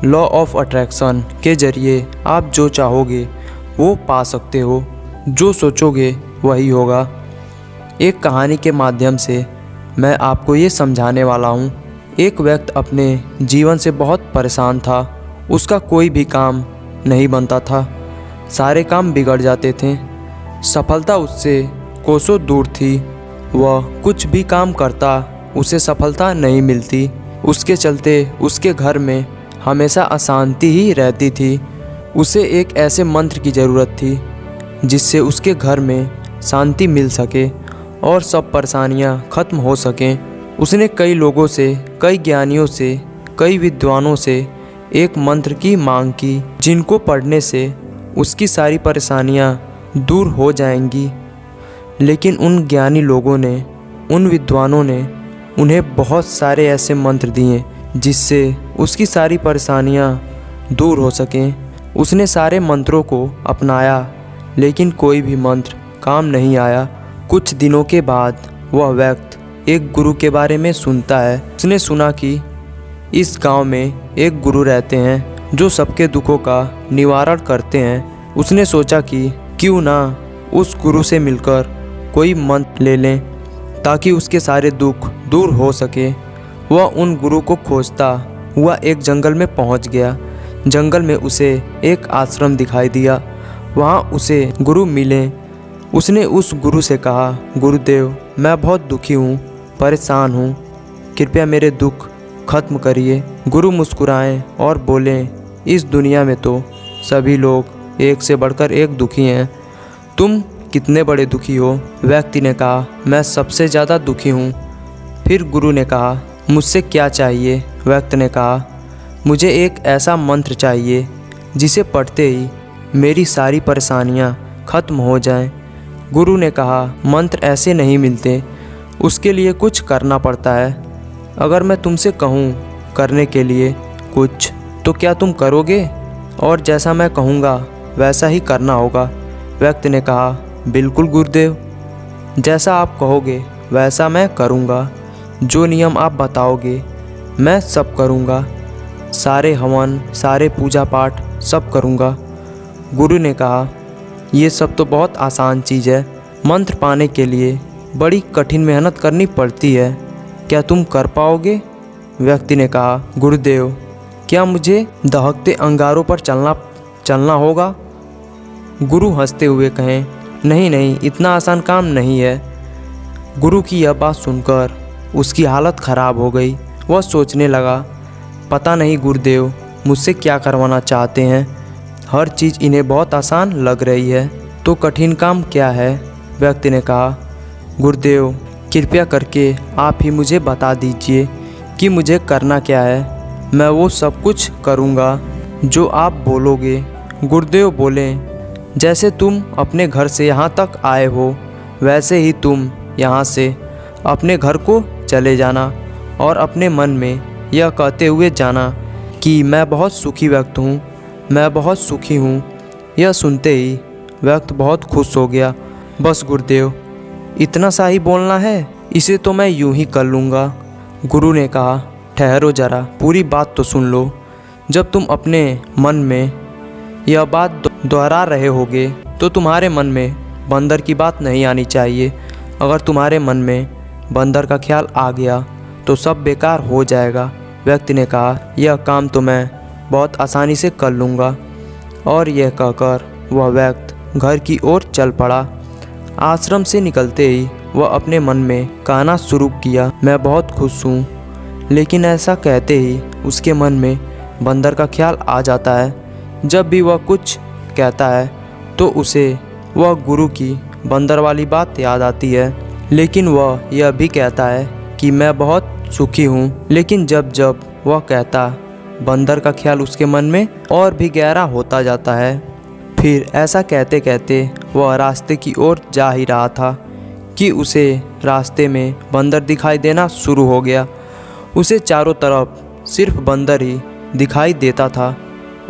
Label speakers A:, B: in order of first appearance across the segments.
A: Law of attraction के जरिए आप जो चाहोगे वो पा सकते हो, जो सोचोगे वही होगा। एक कहानी के माध्यम से मैं आपको ये समझाने वाला हूँ। एक व्यक्ति अपने जीवन से बहुत परेशान था। उसका कोई भी काम नहीं बनता था, सारे काम बिगड़ जाते थे। सफलता उससे कोसों दूर थी। वह कुछ भी काम करता उसे सफलता नहीं मिलती। उसके चलते उसके घर में हमेशा अशांति ही रहती थी। उसे एक ऐसे मंत्र की ज़रूरत थी जिससे उसके घर में शांति मिल सके और सब परेशानियां खत्म हो सकें। उसने कई लोगों से, कई ज्ञानियों से, कई विद्वानों से एक मंत्र की मांग की, जिनको पढ़ने से उसकी सारी परेशानियां दूर हो जाएंगी। लेकिन उन ज्ञानी लोगों ने, उन विद्वानों ने उन्हें बहुत सारे ऐसे मंत्र दिए जिससे उसकी सारी परेशानियां दूर हो सकें। उसने सारे मंत्रों को अपनाया लेकिन कोई भी मंत्र काम नहीं आया। कुछ दिनों के बाद वह व्यक्ति एक गुरु के बारे में सुनता है। उसने सुना कि इस गांव में एक गुरु रहते हैं जो सबके दुखों का निवारण करते हैं। उसने सोचा कि क्यों ना उस गुरु से मिलकर कोई मंत्र ले लें ताकि उसके सारे दुख दूर हो सके। वह उन गुरु को खोजता हुआ एक जंगल में पहुंच गया। जंगल में उसे एक आश्रम दिखाई दिया। वहां उसे गुरु मिले। उसने उस गुरु से कहा, गुरुदेव, मैं बहुत दुखी हूँ, परेशान हूँ, कृपया मेरे दुख खत्म करिए। गुरु मुस्कुराए और बोले, इस दुनिया में तो सभी लोग एक से बढ़कर एक दुखी हैं। तुम कितने बड़े दुखी हो? व्यक्ति ने कहा, मैं सबसे ज़्यादा दुखी हूँ। फिर गुरु ने कहा, मुझसे क्या चाहिए? व्यक्ति ने कहा, मुझे एक ऐसा मंत्र चाहिए जिसे पढ़ते ही मेरी सारी परेशानियाँ खत्म हो जाएं। गुरु ने कहा, मंत्र ऐसे नहीं मिलते, उसके लिए कुछ करना पड़ता है। अगर मैं तुमसे कहूँ करने के लिए कुछ, तो क्या तुम करोगे? और जैसा मैं कहूँगा वैसा ही करना होगा। व्यक्ति ने कहा, बिल्कुल गुरुदेव, जैसा आप कहोगे वैसा मैं करूँगा। जो नियम आप बताओगे मैं सब करूँगा। सारे हवन, सारे पूजा पाठ सब करूँगा। गुरु ने कहा, ये सब तो बहुत आसान चीज़ है। मंत्र पाने के लिए बड़ी कठिन मेहनत करनी पड़ती है, क्या तुम कर पाओगे? व्यक्ति ने कहा, गुरुदेव, क्या मुझे दहकते अंगारों पर चलना होगा? गुरु हंसते हुए कहें, नहीं नहीं, इतना आसान काम नहीं है। गुरु की यह बात सुनकर उसकी हालत ख़राब हो गई। वह सोचने लगा, पता नहीं गुरुदेव मुझसे क्या करवाना चाहते हैं। हर चीज़ इन्हें बहुत आसान लग रही है, तो कठिन काम क्या है? व्यक्ति ने कहा, गुरुदेव, कृपया करके आप ही मुझे बता दीजिए कि मुझे करना क्या है। मैं वो सब कुछ करूँगा जो आप बोलोगे। गुरुदेव बोले, जैसे तुम अपने घर से यहाँ तक आए हो वैसे ही तुम यहाँ से अपने घर को चले जाना और अपने मन में यह कहते हुए जाना कि मैं बहुत सुखी व्यक्ति हूँ, मैं बहुत सुखी हूँ। यह सुनते ही व्यक्ति बहुत खुश हो गया। बस गुरुदेव, इतना सा ही बोलना है, इसे तो मैं यूं ही कर लूँगा। गुरु ने कहा, ठहरो ज़रा, पूरी बात तो सुन लो। जब तुम अपने मन में यह बात दोहरा रहे होगे तो तुम्हारे मन में बंदर की बात नहीं आनी चाहिए। अगर तुम्हारे मन में बंदर का ख्याल आ गया तो सब बेकार हो जाएगा। व्यक्ति ने कहा, यह काम तो मैं बहुत आसानी से कर लूँगा। और यह कहकर वह व्यक्ति घर की ओर चल पड़ा। आश्रम से निकलते ही वह अपने मन में कहना शुरू किया, मैं बहुत खुश हूँ। लेकिन ऐसा कहते ही उसके मन में बंदर का ख्याल आ जाता है। जब भी वह कुछ कहता है तो उसे वह गुरु की बंदर वाली बात याद आती है। लेकिन वह यह भी कहता है कि मैं बहुत सुखी हूँ। लेकिन जब जब वह कहता, बंदर का ख्याल उसके मन में और भी गहरा होता जाता है। फिर ऐसा कहते कहते वह रास्ते की ओर जा ही रहा था कि उसे रास्ते में बंदर दिखाई देना शुरू हो गया। उसे चारों तरफ सिर्फ बंदर ही दिखाई देता था।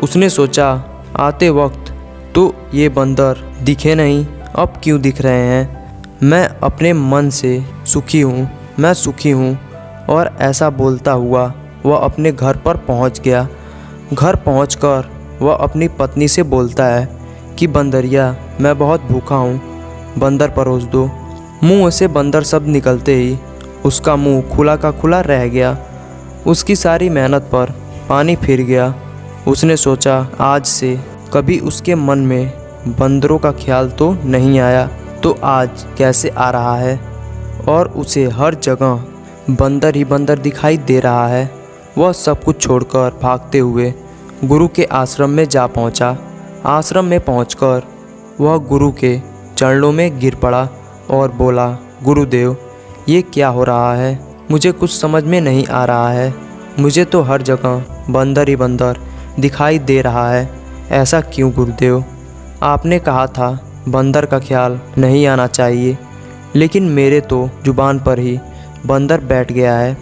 A: उसने सोचा, आते वक्त तो ये बंदर दिखे नहीं, अब क्यों दिख रहे हैं? मैं अपने मन से सुखी हूँ, मैं सुखी हूँ। और ऐसा बोलता हुआ वह अपने घर पर पहुँच गया। घर पहुंचकर वह अपनी पत्नी से बोलता है कि बंदरिया, मैं बहुत भूखा हूँ, बंदर परोस दो। मुंह से बंदर शब्द निकलते ही उसका मुंह खुला का खुला रह गया। उसकी सारी मेहनत पर पानी फिर गया। उसने सोचा आज से कभी उसके मन में बंदरों का ख्याल तो नहीं आया, तो आज कैसे आ रहा है, और उसे हर जगह बंदर ही बंदर दिखाई दे रहा है। वह सब कुछ छोड़कर भागते हुए गुरु के आश्रम में जा पहुंचा। आश्रम में पहुंचकर वह गुरु के चरणों में गिर पड़ा और बोला, गुरुदेव, ये क्या हो रहा है? मुझे कुछ समझ में नहीं आ रहा है। मुझे तो हर जगह बंदर ही बंदर दिखाई दे रहा है। ऐसा क्यों गुरुदेव? आपने कहा था बंदर का ख्याल नहीं आना चाहिए, लेकिन मेरे तो जुबान पर ही बंदर बैठ गया है।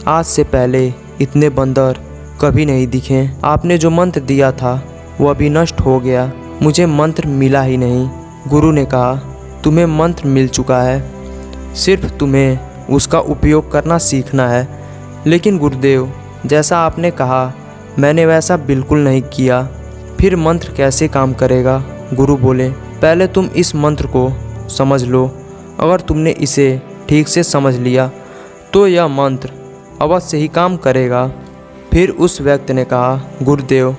A: आज से पहले इतने बंदर कभी नहीं दिखे। आपने जो मंत्र दिया था वह भी नष्ट हो गया, मुझे मंत्र मिला ही नहीं। गुरु ने कहा, तुम्हें मंत्र मिल चुका है, सिर्फ तुम्हें उसका उपयोग करना सीखना है। लेकिन गुरुदेव, जैसा आपने कहा मैंने वैसा बिल्कुल नहीं किया, फिर मंत्र कैसे काम करेगा? गुरु बोले, पहले तुम इस मंत्र को समझ लो। अगर तुमने इसे ठीक से समझ लिया तो यह मंत्र अवश्य ही काम करेगा। फिर उस व्यक्ति ने कहा, गुरुदेव,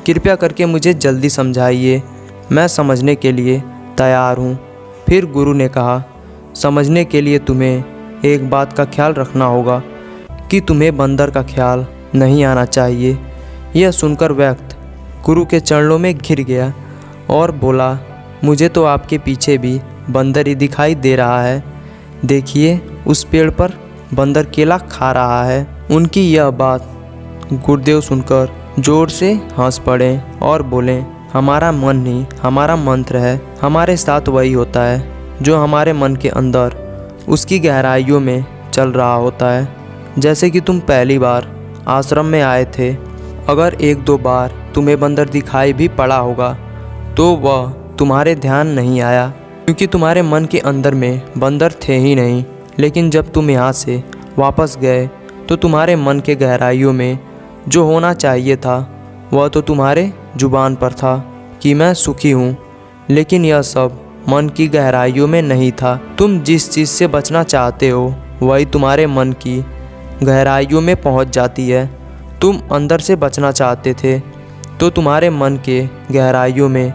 A: कृपया करके मुझे जल्दी समझाइए, मैं समझने के लिए तैयार हूँ। फिर गुरु ने कहा, समझने के लिए तुम्हें एक बात का ख्याल रखना होगा कि तुम्हें बंदर का ख्याल नहीं आना चाहिए। यह सुनकर व्यक्ति गुरु के चरणों में घिर गया और बोला, मुझे तो आपके पीछे भी बंदर ही दिखाई दे रहा है। देखिए, उस पेड़ पर बंदर केला खा रहा है। उनकी यह बात गुरुदेव सुनकर जोर से हंस पड़े और बोले, हमारा मन ही हमारा मंत्र है। हमारे साथ वही होता है जो हमारे मन के अंदर उसकी गहराइयों में चल रहा होता है। जैसे कि तुम पहली बार आश्रम में आए थे, अगर एक दो बार तुम्हें बंदर दिखाई भी पड़ा होगा तो वह तुम्हारे ध्यान नहीं आया, क्योंकि तुम्हारे मन के अंदर में बंदर थे ही नहीं। लेकिन जब तुम यहाँ से वापस गए तो तुम्हारे मन के गहराइयों में जो होना चाहिए था वह तो तुम्हारे जुबान पर था कि मैं सुखी हूँ, लेकिन यह सब मन की गहराइयों में नहीं था। तुम जिस चीज़ से बचना चाहते हो वही तुम्हारे मन की गहराइयों में पहुँच जाती है। तुम अंदर से बचना चाहते थे तो तुम्हारे मन के गहराइयों में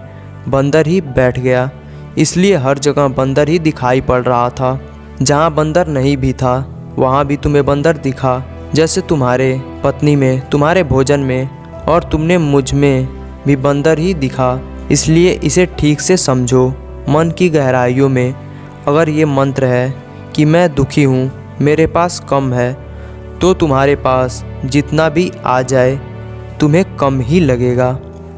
A: बंदर ही बैठ गया, इसलिए हर जगह बंदर ही दिखाई पड़ रहा था। जहाँ बंदर नहीं भी था वहाँ भी तुम्हें बंदर दिखा, जैसे तुम्हारे पत्नी में, तुम्हारे भोजन में, और तुमने मुझ में भी बंदर ही दिखा। इसलिए इसे ठीक से समझो। मन की गहराइयों में अगर ये मंत्र है कि मैं दुखी हूँ, मेरे पास कम है, तो तुम्हारे पास जितना भी आ जाए तुम्हें कम ही लगेगा।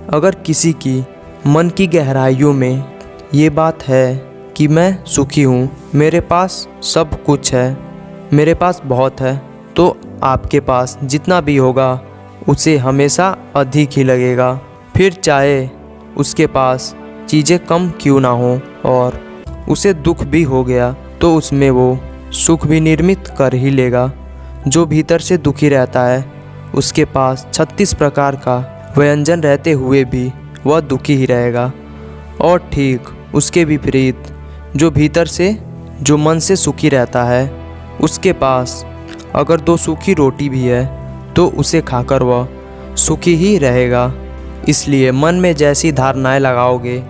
A: अगर किसी की मन की गहराइयों में ये बात है कि मैं सुखी हूँ, मेरे पास सब कुछ है, मेरे पास बहुत है, तो आपके पास जितना भी होगा उसे हमेशा अधिक ही लगेगा। फिर चाहे उसके पास चीज़ें कम क्यों ना हो और उसे दुख भी हो गया तो उसमें वो सुख भी निर्मित कर ही लेगा। जो भीतर से दुखी रहता है उसके पास 36 प्रकार का व्यंजन रहते हुए भी वह दुखी ही रहेगा। और ठीक उसके विपरीत जो भीतर से, जो मन से सुखी रहता है, उसके पास अगर 2 सूखी रोटी भी है तो उसे खाकर वह सुखी ही रहेगा। इसलिए मन में जैसी धारणाएं लगाओगे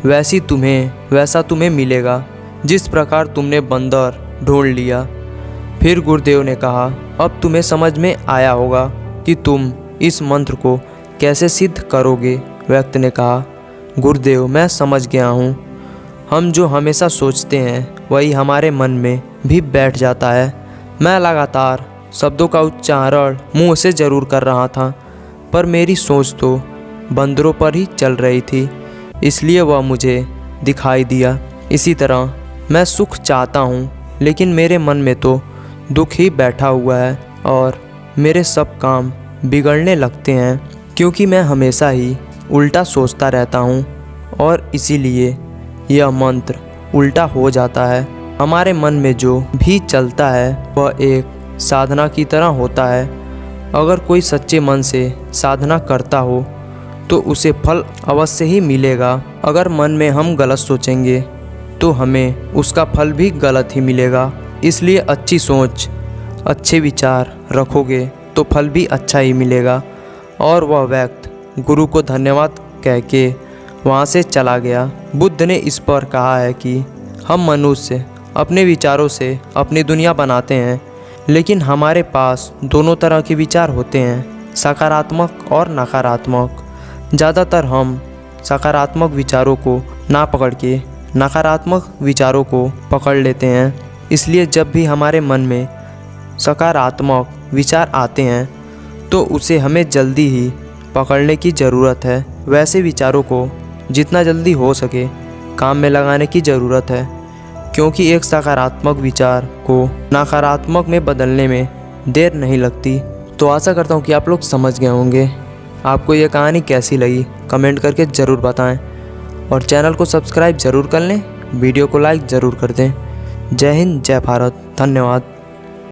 A: वैसा तुम्हें मिलेगा। जिस प्रकार तुमने बंदर ढूंढ लिया। फिर गुरुदेव ने कहा, अब तुम्हें समझ में आया होगा कि तुम इस मंत्र को कैसे सिद्ध करोगे। व्यक्ति ने कहा, गुरुदेव, मैं समझ गया हूँ। हम जो हमेशा सोचते हैं वही हमारे मन में भी बैठ जाता है। मैं लगातार शब्दों का उच्चारण मुँह से ज़रूर कर रहा था, पर मेरी सोच तो बंदरों पर ही चल रही थी, इसलिए वह मुझे दिखाई दिया। इसी तरह मैं सुख चाहता हूँ, लेकिन मेरे मन में तो दुख ही बैठा हुआ है और मेरे सब काम बिगड़ने लगते हैं, क्योंकि मैं हमेशा ही उल्टा सोचता रहता हूँ और इसीलिए यह मंत्र उल्टा हो जाता है। हमारे मन में जो भी चलता है वह एक साधना की तरह होता है अगर कोई सच्चे मन से साधना करता हो तो उसे फल अवश्य ही मिलेगा। अगर मन में हम गलत सोचेंगे तो हमें उसका फल भी गलत ही मिलेगा। इसलिए अच्छी सोच, अच्छे विचार रखोगे तो फल भी अच्छा ही मिलेगा। और वह व्यक्ति गुरु को धन्यवाद कह के वहाँ से चला गया। बुद्ध ने इस पर कहा है कि हम मनुष्य अपने विचारों से अपनी दुनिया बनाते हैं, लेकिन हमारे पास दोनों तरह के विचार होते हैं, सकारात्मक और नकारात्मक। ज़्यादातर हम सकारात्मक विचारों को ना पकड़ के नकारात्मक विचारों को पकड़ लेते हैं। इसलिए जब भी हमारे मन में सकारात्मक विचार आते हैं तो उसे हमें जल्दी ही पकड़ने की ज़रूरत है। वैसे विचारों को जितना जल्दी हो सके काम में लगाने की ज़रूरत है, क्योंकि एक सकारात्मक विचार को नकारात्मक में बदलने में देर नहीं लगती। तो आशा करता हूँ कि आप लोग समझ गए होंगे। आपको ये कहानी कैसी लगी कमेंट करके ज़रूर बताएं और चैनल को सब्सक्राइब ज़रूर कर लें, वीडियो को लाइक ज़रूर कर दें। जय हिंद, जय भारत, धन्यवाद।